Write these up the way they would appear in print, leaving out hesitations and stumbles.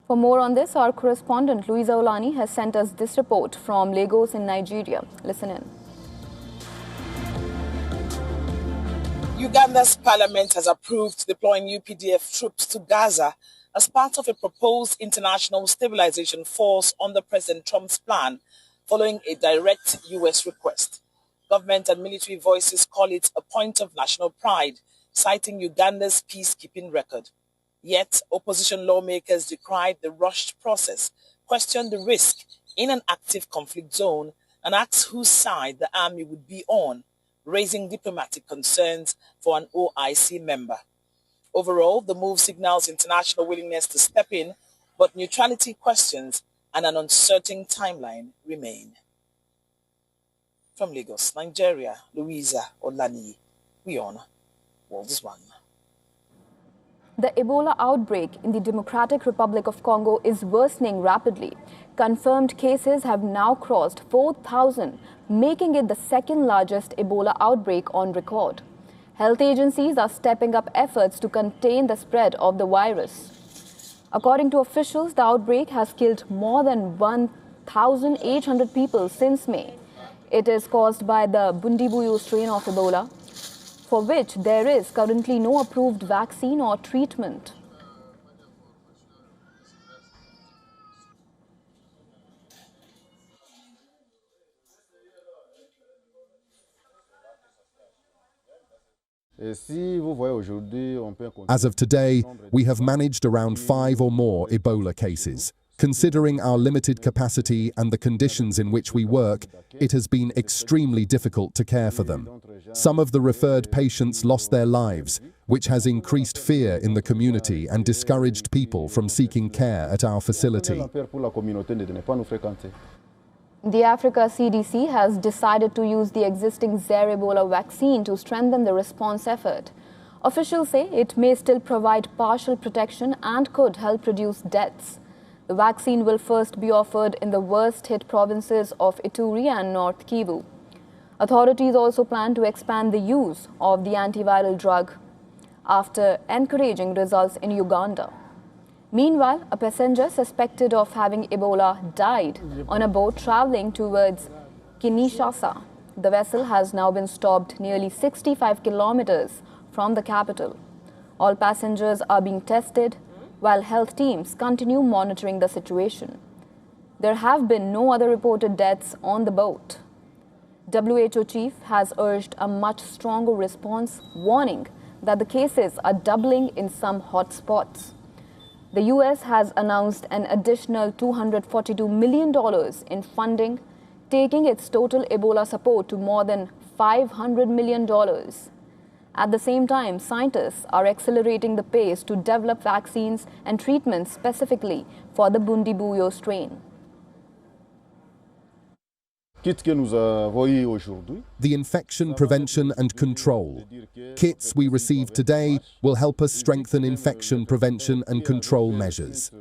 For more on this, our correspondent Louisa Olani has sent us this report from Lagos in Nigeria. Listen in. Uganda's parliament has approved deploying UPDF troops to Gaza as part of a proposed international stabilization force under President Trump's plan, following a direct U.S. request. Government and military voices call it a point of national pride, citing Uganda's peacekeeping record. Yet, opposition lawmakers decried the rushed process, questioned the risk in an active conflict zone, and asked whose side the army would be on, raising diplomatic concerns for an OIC member. Overall, the move signals international willingness to step in, but neutrality questions and an uncertain timeline remain. From Lagos, Nigeria, Louisa Olani, we honor World is One. The Ebola outbreak in the Democratic Republic of Congo is worsening rapidly. Confirmed cases have now crossed 4,000, making it the second largest Ebola outbreak on record. Health agencies are stepping up efforts to contain the spread of the virus. According to officials, the outbreak has killed more than 1,800 people since May. It is caused by the Bundibuyo strain of Ebola, for which there is currently no approved vaccine or treatment. As of today, we have managed around 5 or more Ebola cases. Considering our limited capacity and the conditions in which we work, it has been extremely difficult to care for them. Some of the referred patients lost their lives, which has increased fear in the community and discouraged people from seeking care at our facility. The Africa CDC has decided to use the existing Zaire Ebola vaccine to strengthen the response effort. Officials say it may still provide partial protection and could help reduce deaths. The vaccine will first be offered in the worst-hit provinces of Ituri and North Kivu. Authorities also plan to expand the use of the antiviral drug after encouraging results in Uganda. Meanwhile, a passenger suspected of having Ebola died on a boat traveling towards Kinshasa. The vessel has now been stopped nearly 65 kilometers from the capital. All passengers are being tested, while health teams continue monitoring the situation. There have been no other reported deaths on the boat. WHO chief has urged a much stronger response, warning that the cases are doubling in some hotspots. The US has announced an additional $242 million in funding, taking its total Ebola support to more than $500 million. At the same time, scientists are accelerating the pace to develop vaccines and treatments specifically for the Bundibuyo strain. The infection prevention and control kits we received today will help us strengthen infection prevention and control measures.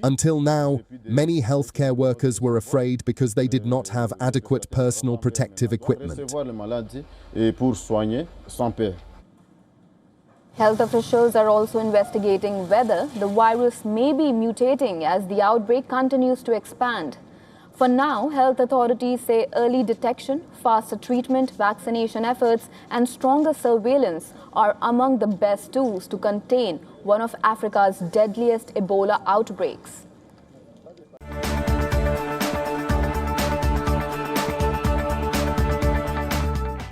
Until now, many healthcare workers were afraid because they did not have adequate personal protective equipment. Health officials are also investigating whether the virus may be mutating as the outbreak continues to expand. For now, health authorities say early detection, faster treatment, vaccination efforts, and stronger surveillance are among the best tools to contain one of Africa's deadliest Ebola outbreaks.